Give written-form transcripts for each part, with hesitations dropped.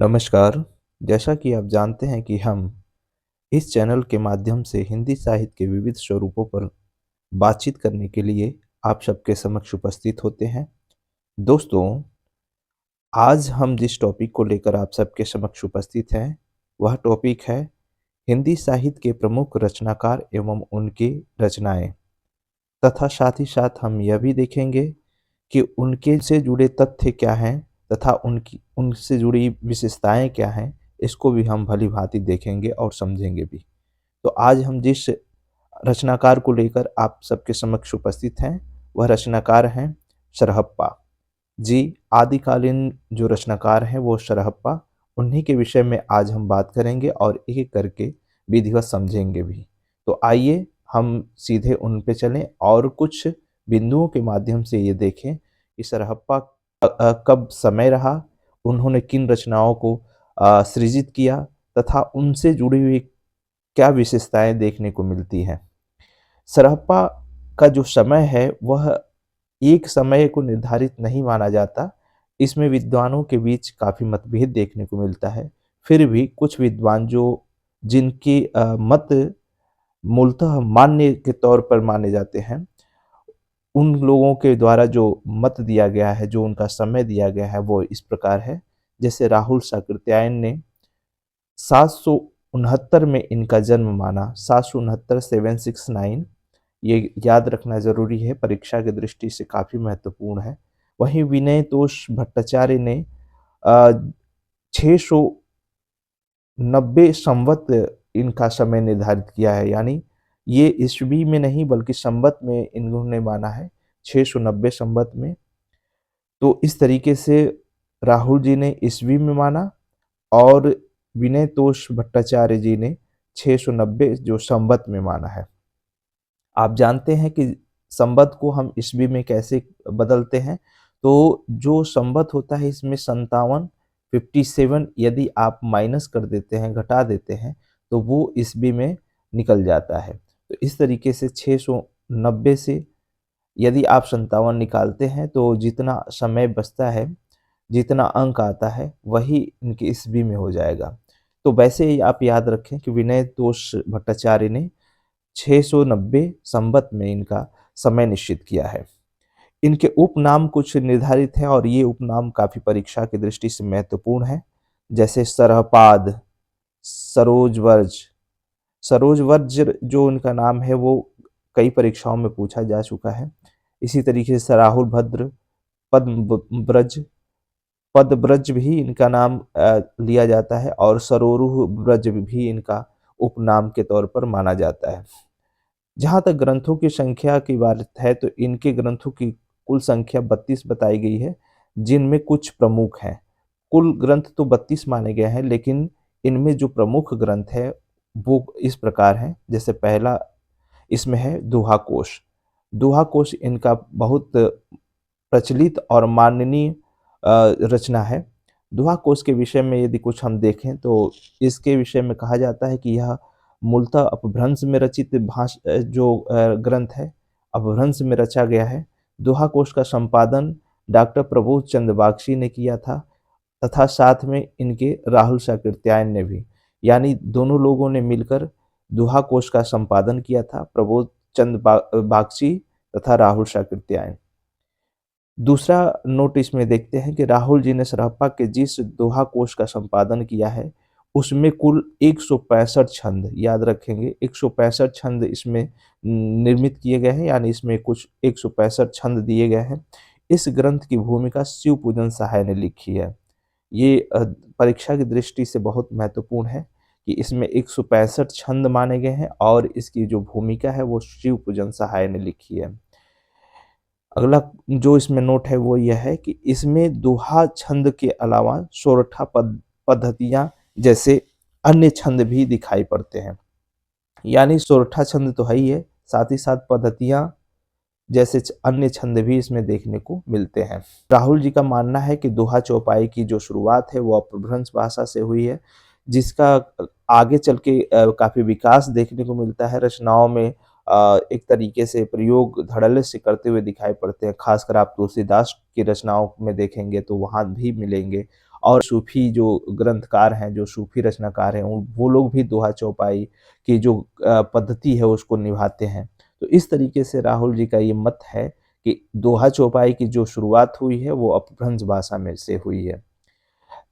नमस्कार। जैसा कि आप जानते हैं कि हम इस चैनल के माध्यम से हिंदी साहित्य के विविध स्वरूपों पर बातचीत करने के लिए आप सबके समक्ष उपस्थित होते हैं। दोस्तों, आज हम जिस टॉपिक को लेकर आप सबके समक्ष उपस्थित हैं, वह टॉपिक है हिंदी साहित्य के प्रमुख रचनाकार एवं उनकी रचनाएँ, तथा साथ ही साथ हम यह भी देखेंगे कि उनके से जुड़े तथ्य क्या हैं तथा उनकी उनसे जुड़ी विशेषताएँ क्या हैं, इसको भी हम भली-भाँति देखेंगे और समझेंगे भी। तो आज हम जिस रचनाकार को लेकर आप सबके समक्ष उपस्थित हैं, वह रचनाकार हैं सरहप्पा। जी, आदिकालीन जो रचनाकार हैं वो सरहप्पा, उन्हीं के विषय में आज हम बात करेंगे और एक-एक करके विधिवत समझेंगे भी। तो आइए हम सीधे उन पे चलें और कुछ बिंदुओं के माध्यम से ये देखें कि सरहप्पा कब समय रहा, उन्होंने किन रचनाओं को सृजित किया तथा उनसे जुड़ी हुई क्या विशेषताएँ देखने को मिलती हैं। सरहप्पा का जो समय है वह एक समय को निर्धारित नहीं माना जाता। इसमें विद्वानों के बीच काफ़ी मतभेद देखने को मिलता है। फिर भी कुछ विद्वान जो जिनके मत मूलतः मान्य के तौर पर माने जाते हैं, उन लोगों के द्वारा जो मत दिया गया है, जो उनका समय दिया गया है, वो इस प्रकार है। जैसे राहुल साकृत्यायन ने 769 में इनका जन्म माना, 769 769 ये याद रखना ज़रूरी है, परीक्षा की दृष्टि से काफ़ी महत्वपूर्ण है। वहीं विनयतोष भट्टाचार्य ने 690 संवत इनका समय निर्धारित किया है, यानी ये ईस्वी में नहीं बल्कि संवत में इन्होंने माना है, 690 संवत में। तो इस तरीके से राहुल जी ने ईस्वी में माना और विनयतोष भट्टाचार्य जी ने 690 जो संवत में माना है। आप जानते हैं कि संवत को हम ईस्वी में कैसे बदलते हैं, तो जो संवत होता है इसमें 57 57 यदि आप माइनस कर देते हैं, घटा देते हैं, तो वो ईस्वी में निकल जाता है। तो इस तरीके से 690 से यदि आप 57 निकालते हैं तो जितना समय बचता है, जितना अंक आता है, वही इनके ईस्वी में हो जाएगा। तो वैसे ही आप याद रखें कि विनयतोष भट्टाचार्य ने 690 संवत में इनका समय निश्चित किया है। इनके उपनाम कुछ निर्धारित हैं और ये उपनाम काफ़ी परीक्षा की दृष्टि से महत्वपूर्ण हैं। जैसे सरहपाद, सरोजवर्ज। सरोजवर्ज जो उनका नाम है वो कई परीक्षाओं में पूछा जा चुका है। इसी तरीके से राहुल भद्र, पद्मब्रज, पदब्रज भी इनका नाम लिया जाता है और सरोरुह ब्रज भी इनका उपनाम के तौर पर माना जाता है। जहाँ तक ग्रंथों की संख्या की बात है तो इनके ग्रंथों की कुल संख्या 32 बताई गई है, जिनमें कुछ प्रमुख हैं। कुल ग्रंथ तो 32 माने गए हैं, लेकिन इनमें जो प्रमुख ग्रंथ है वो इस प्रकार हैं। जैसे पहला इसमें है दोहा कोश। दोहा कोश इनका बहुत प्रचलित और माननीय रचना है। दोहा कोश के विषय में यदि कुछ हम देखें तो इसके विषय में कहा जाता है कि यह मूलतः अपभ्रंश में रचित जो ग्रंथ है, अपभ्रंश में रचा गया है। दोहा कोश का संपादन डॉक्टर प्रबोध चंद्र बख्शी ने किया था तथा साथ में इनके राहुल साकृत्यायन ने भी, यानी दोनों लोगों ने मिलकर दोहा कोश का संपादन किया था, प्रबोध चंद्र बख्शी तथा राहुल साकृत्यायन। दूसरा नोट इसमें देखते हैं कि राहुल जी ने सरहप्पा के जिस दोहा कोश का संपादन किया है, उसमें कुल 165 छंद, याद रखेंगे 165 छंद इसमें निर्मित किए गए हैं, यानी इसमें कुछ 165 छंद दिए गए हैं। इस ग्रंथ की भूमिका शिव पूजन सहाय ने लिखी है। ये परीक्षा की दृष्टि से बहुत महत्वपूर्ण है कि इसमें 165 छंद माने गए हैं और इसकी जो भूमिका है वो शिव पूजन सहाय ने लिखी है। अगला जो इसमें नोट है वो यह है कि इसमें दोहा छंद के अलावा सोरठा पद्धतियाँ जैसे अन्य छंद भी दिखाई पड़ते हैं। यानी सोरठा छंद तो है ही है, साथ ही साथ पद्धतियाँ जैसे अन्य छंद भी इसमें देखने को मिलते हैं। राहुल जी का मानना है कि दोहा चौपाई की जो शुरुआत है वो अपभ्रंश भाषा से हुई है, जिसका आगे चल के काफ़ी विकास देखने को मिलता है। रचनाओं में एक तरीके से प्रयोग धड़ल्ले से करते हुए दिखाई पड़ते हैं। खासकर आप तुलसीदास की रचनाओं में देखेंगे तो वहाँ भी मिलेंगे और सूफ़ी जो ग्रंथकार हैं, जो सूफ़ी रचनाकार हैं, वो लोग भी दोहा चौपाई की जो पद्धति है उसको निभाते हैं। तो इस तरीके से राहुल जी का ये मत है कि दोहा चौपाई की जो शुरुआत हुई है वो अपभ्रंश भाषा में से हुई है।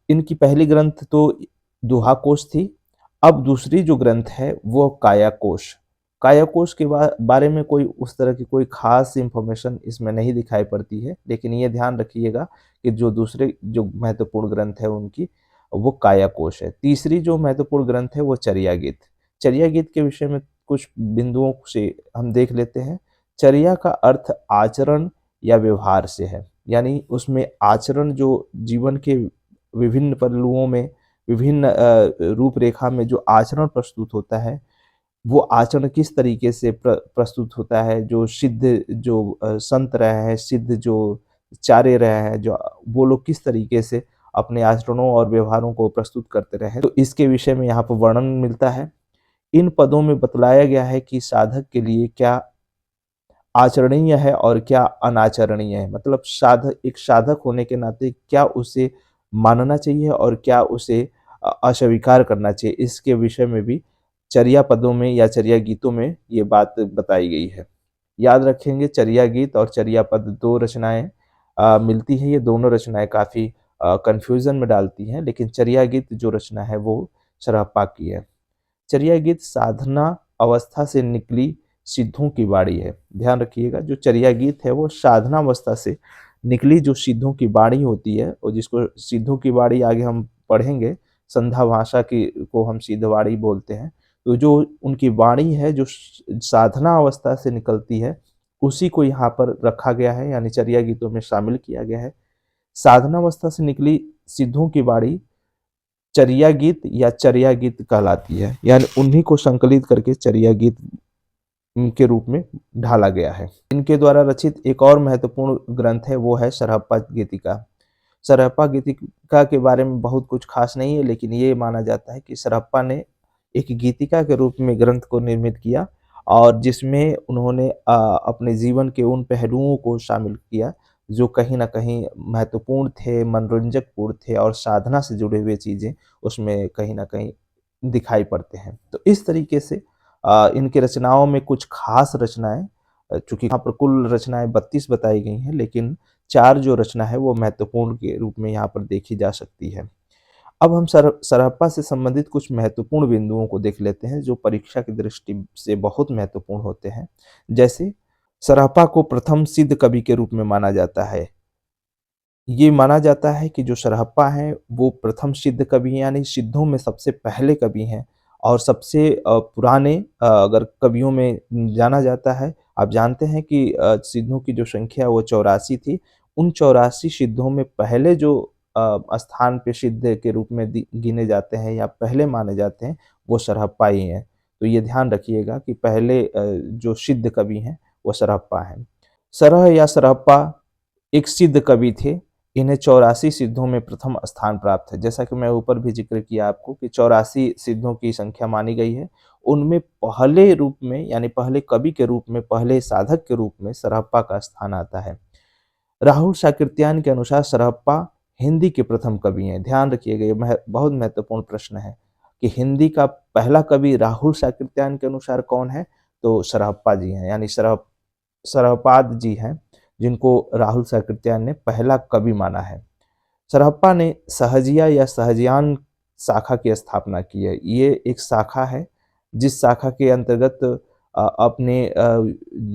इनकी पहली ग्रंथ तो दोहा कोश थी। अब दूसरी जो ग्रंथ है वो कायाकोश। कायाकोश के बारे में कोई उस तरह की कोई ख़ास इन्फॉर्मेशन इसमें नहीं दिखाई पड़ती है, लेकिन ये ध्यान रखिएगा कि जो दूसरे जो महत्वपूर्ण ग्रंथ है उनकी, वो कायाकोश है। तीसरी जो महत्वपूर्ण ग्रंथ है वो चर्या गीत। चर्या गीत के विषय में कुछ बिंदुओं से हम देख लेते हैं। चर्या का अर्थ आचरण या व्यवहार से है, यानी उसमें आचरण जो जीवन के विभिन्न पहलुओं में, विभिन्न रूपरेखा में जो आचरण प्रस्तुत होता है, वो आचरण किस तरीके से प्रस्तुत होता है, जो सिद्ध जो संत रहे हैं, सिद्ध जो चार्य रहे हैं, जो वो लोग किस तरीके से अपने आचरणों और व्यवहारों को प्रस्तुत करते रहे हैं, तो इसके विषय में यहाँ पर वर्णन मिलता है। इन पदों में बतलाया गया है कि साधक के लिए क्या आचरणीय है और क्या अनाचरणीय है। मतलब एक साधक होने के नाते क्या उसे मानना चाहिए और क्या उसे अस्वीकार करना चाहिए, इसके विषय में भी चर्या पदों में या चर्या गीतों में ये बात बताई गई है। याद रखेंगे, चर्या गीत और चर्या पद 2 रचनाएँ मिलती हैं। ये दोनों रचनाएँ काफ़ी कन्फ्यूज़न में डालती हैं, लेकिन चर्या गीत जो रचना है वो सरहप्पा की है। चर्या गीत साधना अवस्था से निकली सिद्धों की बाणी है। ध्यान रखिएगा, जो चर्या गीत है वो साधना अवस्था से निकली जो सिद्धों की बाणी होती है, और जिसको सिद्धों की बाणी आगे हम पढ़ेंगे, संध्या भाषा की को हम सिद्ध बाणी बोलते हैं। तो जो उनकी वाणी है जो साधना अवस्था से निकलती है, उसी को यहाँ पर रखा गया है, यानी चर्या गीतों में शामिल किया गया है। साधना अवस्था से निकली सिद्धों की बाणी चर्या गीत या चर्या गीत कहलाती है, यानी उन्हीं को संकलित करके चर्या गीत के रूप में ढाला गया है। इनके द्वारा रचित एक और महत्वपूर्ण ग्रंथ है वो है सरहप्पा गीतिका। सरहप्पा गीतिका के बारे में बहुत कुछ खास नहीं है, लेकिन ये माना जाता है कि सरहप्पा ने एक गीतिका के रूप में ग्रंथ को निर्मित किया, और जिसमें उन्होंने अपने जीवन के उन पहलुओं को शामिल किया जो कहीं न कहीं महत्वपूर्ण थे, मनोरंजकपूर्ण थे, और साधना से जुड़े हुए चीज़ें उसमें कहीं न कहीं दिखाई पड़ते हैं। तो इस तरीके से इनकी रचनाओं में कुछ खास रचनाएँ, चूँकि यहाँ पर कुल रचनाएँ 32 बताई गई हैं, लेकिन 4 जो रचना है वो महत्वपूर्ण के रूप में यहाँ पर देखी जा सकती है। अब हम सरहप्पा से संबंधित कुछ महत्वपूर्ण बिंदुओं को देख लेते हैं जो परीक्षा की दृष्टि से बहुत महत्वपूर्ण होते हैं। जैसे सरहप्पा को प्रथम सिद्ध कवि के रूप में माना जाता है। ये माना जाता है कि जो सरहप्पा हैं वो प्रथम सिद्ध कवि हैं, यानी सिद्धों में सबसे पहले कवि हैं, और सबसे पुराने अगर कवियों में जाना जाता है। आप जानते हैं कि सिद्धों की जो संख्या वो 84 थी। उन 84 सिद्धों में पहले जो स्थान पे सिद्ध के रूप में गिने जाते हैं या पहले माने जाते हैं, वो सरहप्पा ही हैं। तो ये ध्यान रखिएगा कि पहले जो सिद्ध कवि हैं वो सरहप्पा हैं। सरह या सरहप्पा एक सिद्ध कवि थे। इन्हें 84 सिद्धों में प्रथम स्थान प्राप्त है। जैसा कि मैं ऊपर भी ज़िक्र किया आपको कि 84 सिद्धों की संख्या मानी गई है। उनमें पहले रूप में, यानी पहले कवि के रूप में, पहले साधक के रूप में सरहप्पा का स्थान आता है। राहुल शाकृत्यायन के अनुसार सरहप्पा हिंदी के प्रथम कवि हैं। ध्यान रखिएगा, ये बहुत महत्वपूर्ण प्रश्न है कि हिंदी का पहला कवि राहुल शाकृत्यायन के अनुसार कौन है? तो सरहप्पा जी हैं, यानी सरहपाद जी हैं, जिनको राहुल शाकृत्यायन ने पहला कवि माना है। सरहप्पा ने सहजिया या सहजियान शाखा की स्थापना की है। ये एक शाखा है जिस शाखा के अंतर्गत अपने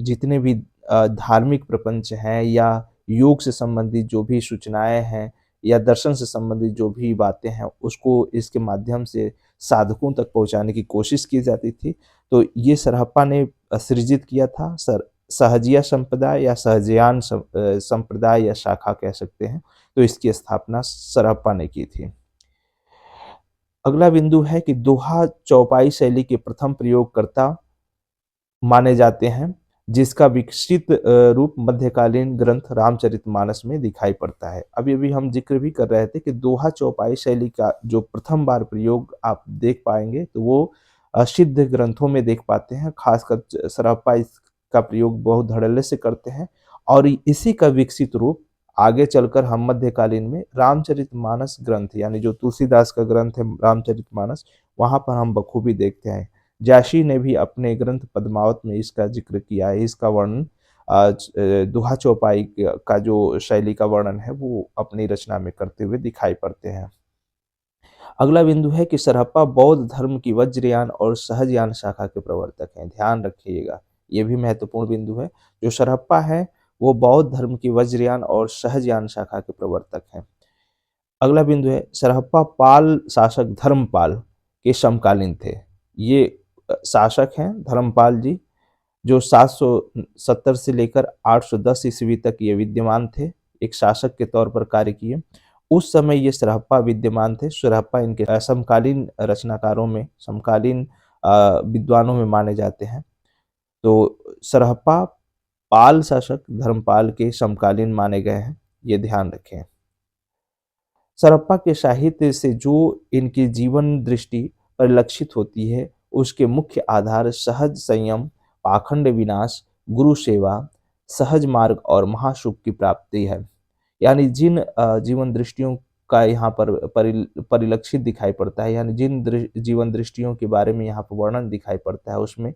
जितने भी धार्मिक प्रपंच हैं या योग से संबंधित जो भी सूचनाएँ हैं या दर्शन से संबंधित जो भी बातें हैं, उसको इसके माध्यम से साधकों तक पहुँचाने की कोशिश की जाती थी। तो ये सरहप्पा ने सृजित किया था। सहजिया संप्रदाय या सहजयान संप्रदाय या शाखा कह सकते हैं। तो इसकी स्थापना सरहप्पा ने की थी। अगला बिंदु है कि दोहा चौपाई शैली के प्रथम प्रयोगकर्ता माने जाते हैं, जिसका विकसित रूप मध्यकालीन ग्रंथ रामचरितमानस में दिखाई पड़ता है। अभी-अभी हम ज़िक्र भी कर रहे थे कि दोहा चौपाई शैली का जो प्रथम बार प्रयोग आप देख पाएँगे, तो वो सिद्ध ग्रंथों में देख पाते हैं। ख़ासकर सरहप्पा इसका प्रयोग बहुत धड़ल्ले से करते हैं, और इसी का विकसित रूप आगे चलकर हम मध्यकालीन में रामचरितमानस ग्रंथ यानी जो तुलसीदास का ग्रंथ है रामचरितमानस, वहाँ पर हम बखूबी देखते हैं। जाशी ने भी अपने ग्रंथ पद्मावत में इसका ज़िक्र किया है। इसका वर्णन दोहा चौपाई का जो शैली का वर्णन है वो अपनी रचना में करते हुए दिखाई पड़ते हैं। अगला बिंदु है कि सरहप्पा बौद्ध धर्म की वज्रयान और सहजयान शाखा के प्रवर्तक हैं। ध्यान रखिएगा, ये भी महत्वपूर्ण बिंदु है। जो सरहप्पा है वो बौद्ध धर्म की वज्रयान और सहजयान शाखा के प्रवर्तक हैं। अगला बिंदु है सरहप्पा पाल शासक धर्मपाल के समकालीन थे। ये शासक हैं धर्मपाल जी, जो 770 से लेकर 810 ईस्वी तक ये विद्यमान थे, एक शासक के तौर पर कार्य किए। उस समय ये सरहप्पा विद्यमान थे। सरहप्पा इनके समकालीन रचनाकारों में, समकालीन विद्वानों में माने जाते हैं। तो सरहप्पा पाल शासक धर्मपाल के समकालीन माने गए हैं, ये ध्यान रखें। सरहप्पा के साहित्य से जो इनकी जीवन दृष्टि परिलक्षित होती है, उसके मुख्य आधार सहज संयम, पाखंड विनाश, गुरु सेवा, सहज मार्ग और महासुख की प्राप्ति है। यानी जिन जीवन दृष्टियों का यहाँ पर परिलक्षित दिखाई पड़ता है, यानी जिन जीवन दृष्टियों के बारे में यहाँ पर वर्णन दिखाई पड़ता है, उसमें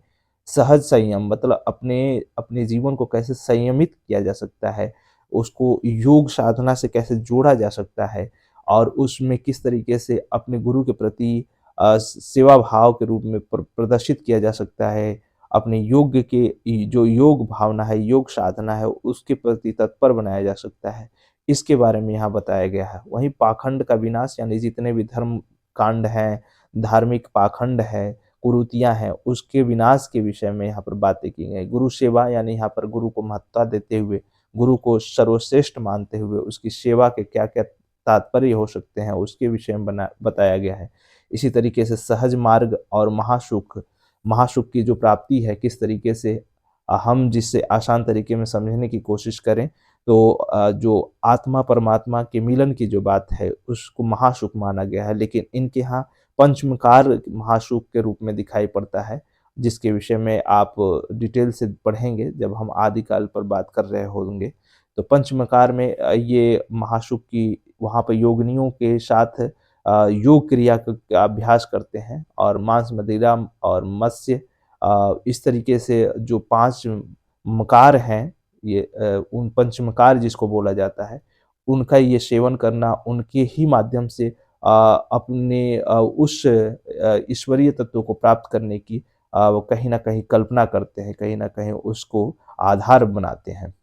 सहज संयम मतलब अपने अपने जीवन को कैसे संयमित किया जा सकता है, उसको योग साधना से कैसे जोड़ा जा सकता है और उसमें किस तरीके से अपने गुरु के प्रति सेवा भाव के रूप में प्रदर्शित किया जा सकता है, अपने योग के जो योग भावना है, योग साधना है, उसके प्रति तत्पर बनाया जा सकता है, इसके बारे में यहाँ बताया गया है। वहीं पाखंड का विनाश यानी जितने भी धर्म कांड हैं, धार्मिक पाखंड है, कुरीतियाँ हैं, उसके विनाश के विषय में यहाँ पर बातें की गई। गुरु सेवा यानी यहाँ पर गुरु को महत्ता देते हुए, गुरु को सर्वश्रेष्ठ मानते हुए उसकी सेवा के क्या-क्या तात्पर्य हो सकते हैं, उसके विषय में बताया गया है। इसी तरीके से सहज मार्ग और महासुख, महासुख की जो प्राप्ति है, किस तरीके से हम जिससे आसान तरीके में समझने की कोशिश करें तो जो आत्मा परमात्मा के मिलन की जो बात है, उसको महासुख माना गया है। लेकिन इनके यहाँ पंचमकार महासुख के रूप में दिखाई पड़ता है, जिसके विषय में आप डिटेल से पढ़ेंगे जब हम आदिकाल पर बात कर रहे होंगे। तो पंचमकार में ये महासुख की वहाँ पर योगिनियों के साथ योग क्रिया का अभ्यास करते हैं और मांस मदिरा और मत्स्य इस तरीके से जो 5 मकार हैं, ये उन पंचमकार जिसको बोला जाता है, उनका ये सेवन करना, उनके ही माध्यम से अपने उस ईश्वरीय तत्व को प्राप्त करने की वो कहीं न कहीं कल्पना करते हैं, कहीं न कहीं उसको आधार बनाते हैं।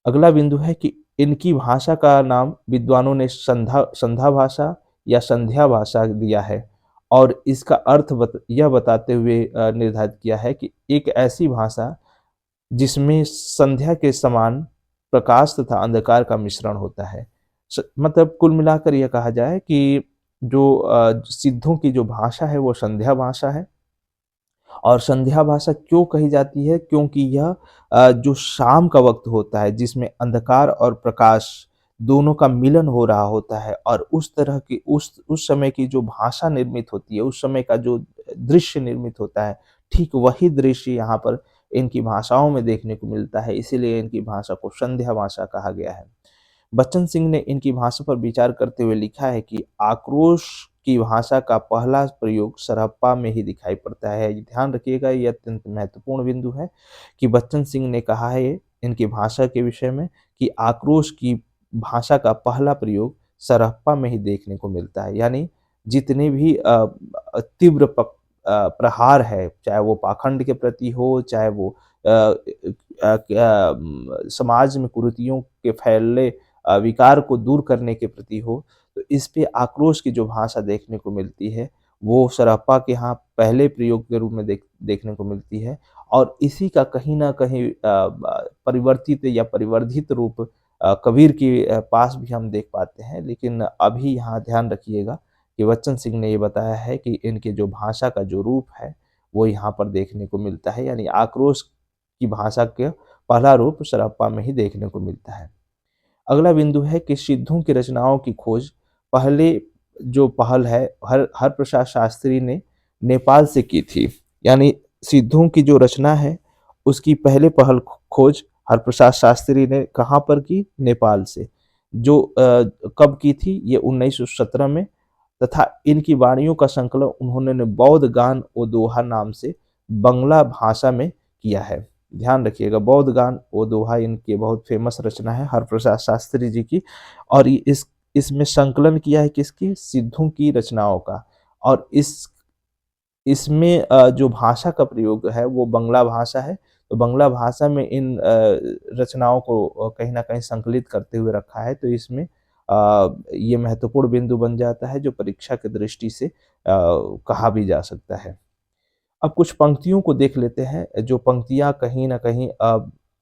अगला बिंदु है कि इनकी भाषा का नाम विद्वानों ने संधा भाषा या संध्या भाषा दिया है और इसका अर्थ यह बताते हुए निर्धारित किया है कि एक ऐसी भाषा जिसमें संध्या के समान प्रकाश तथा अंधकार का मिश्रण होता है। मतलब कुल मिलाकर यह कहा जाए कि जो सिद्धों की जो भाषा है वो संध्या भाषा है। और संध्या भाषा क्यों कही जाती है? क्योंकि यह जो शाम का वक्त होता है जिसमें अंधकार और प्रकाश दोनों का मिलन हो रहा होता है और उस तरह की उस समय की जो भाषा निर्मित होती है, उस समय का जो दृश्य निर्मित होता है, ठीक वही दृश्य यहाँ पर इनकी भाषाओं में देखने को मिलता है। इसीलिए इनकी भाषा को संध्या भाषा कहा गया है। बच्चन सिंह ने इनकी भाषा पर विचार करते हुए लिखा है कि आक्रोश की भाषा का पहला प्रयोग सरहप्पा में ही दिखाई पड़ता है। ध्यान रखिएगा, ये अत्यंत महत्वपूर्ण बिंदु है कि बच्चन सिंह ने कहा है इनकी भाषा के विषय में कि आक्रोश की भाषा का पहला प्रयोग सरहप्पा में ही देखने को मिलता है। यानी जितने भी तीव्र प्रहार है, चाहे वो पाखंड के प्रति हो, चाहे वो समाज में कुरीतियों के फैलने विकार को दूर करने के प्रति हो, तो इस पे आक्रोश की जो भाषा देखने को मिलती है, वो सरहप्पा के यहाँ पहले प्रयोग के रूप में देखने को मिलती है और इसी का कहीं न कहीं परिवर्तित या परिवर्धित रूप कबीर के पास भी हम देख पाते हैं। लेकिन अभी यहाँ ध्यान रखिएगा कि बच्चन सिंह ने ये बताया है कि इनके जो भाषा का जो रूप है, वो यहाँ पर देखने को मिलता है, यानी आक्रोश की भाषा का पहला रूप सरहप्पा में ही देखने को मिलता है। अगला बिंदु है कि सिद्धों की रचनाओं की खोज पहले जो पहल है हरप्रसाद शास्त्री ने नेपाल से की थी। यानी सिद्धों की जो रचना है उसकी पहले पहल खोज हरप्रसाद शास्त्री ने कहाँ पर की? नेपाल से। जो कब की थी? ये 1917 में। तथा इनकी वाणियों का संकलन उन्होंने बौद्ध गान ओ दोहा नाम से बंगला भाषा में किया है। ध्यान रखिएगा, बौद्ध गान ओ दोहा इनकी बहुत फेमस रचना है हरप्रसाद शास्त्री जी की। और इसमें संकलन किया है किसकी? सिद्धों की रचनाओं का। और इसमें जो भाषा का प्रयोग है वो बंगला भाषा है। तो बंगला भाषा में इन रचनाओं को कहीं न कहीं संकलित करते हुए रखा है। तो इसमें ये महत्वपूर्ण बिंदु बन जाता है जो परीक्षा की दृष्टि से कहा भी जा सकता है। अब कुछ पंक्तियों को देख लेते हैं, जो पंक्तियाँ कहीं न कहीं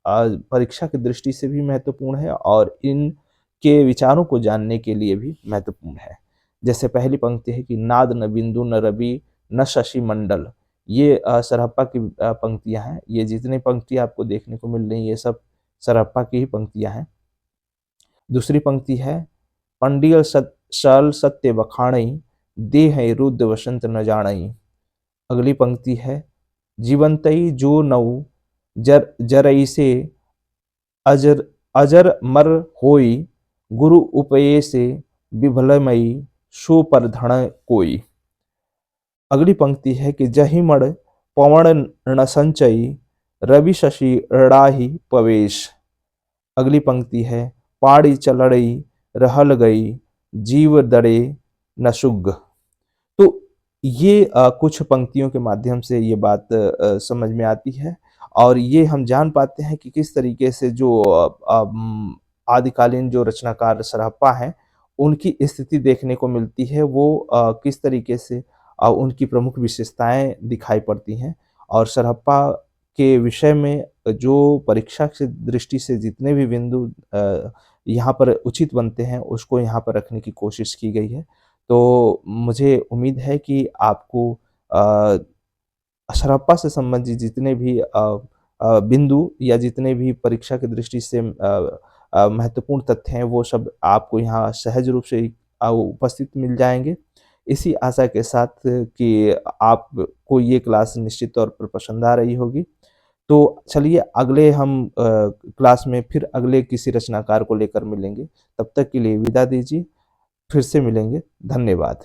परीक्षा की दृष्टि से भी महत्वपूर्ण है और इनके विचारों को जानने के लिए भी महत्वपूर्ण है। जैसे पहली पंक्ति है कि नाद न बिंदु न रवि न शशि मंडल। ये सरहप्पा की पंक्तियाँ हैं। ये जितनी पंक्तियाँ आपको देखने को मिल रही हैं, ये सब सरहप्पा की ही पंक्तियाँ हैं। दूसरी पंक्ति है, पंडियल सल सत्य बखाणई, देह रुद्र वसंत न जानई। अगली पंक्ति है, जीवंतई जो नऊ जरई से अजर अजर मर होई, गुरु उपये से विभलमई सो पर धण कोई। अगली पंक्ति है कि जहि मण पवन न संचई, रवि शशि राहि पवेश। अगली पंक्ति है, पाड़ी चलड़ई रहल गई, जीव दड़े न सुग। तो ये कुछ पंक्तियों के माध्यम से ये बात समझ में आती है और ये हम जान पाते हैं कि किस तरीके से जो आदिकालीन जो रचनाकार सरहप्पा हैं, उनकी स्थिति देखने को मिलती है। वो किस तरीके से उनकी प्रमुख विशेषताएँ दिखाई पड़ती हैं और सरहप्पा के विषय में जो परीक्षा की दृष्टि से जितने भी बिंदु यहाँ पर उचित बनते हैं, उसको यहाँ पर रखने की कोशिश की गई है। तो मुझे उम्मीद है कि आपको अ, हरप्पा से संबंधित जितने भी बिंदु या जितने भी परीक्षा की दृष्टि से महत्वपूर्ण तथ्य हैं, वो सब आपको यहाँ सहज रूप से उपस्थित मिल जाएँगे। इसी आशा के साथ कि आपको ये क्लास निश्चित तौर पर पसंद आ रही होगी। तो चलिए अगले हम क्लास में फिर अगले किसी रचनाकार को लेकर मिलेंगे। तब तक के लिए विदा दीजिए। फिर से मिलेंगे। धन्यवाद।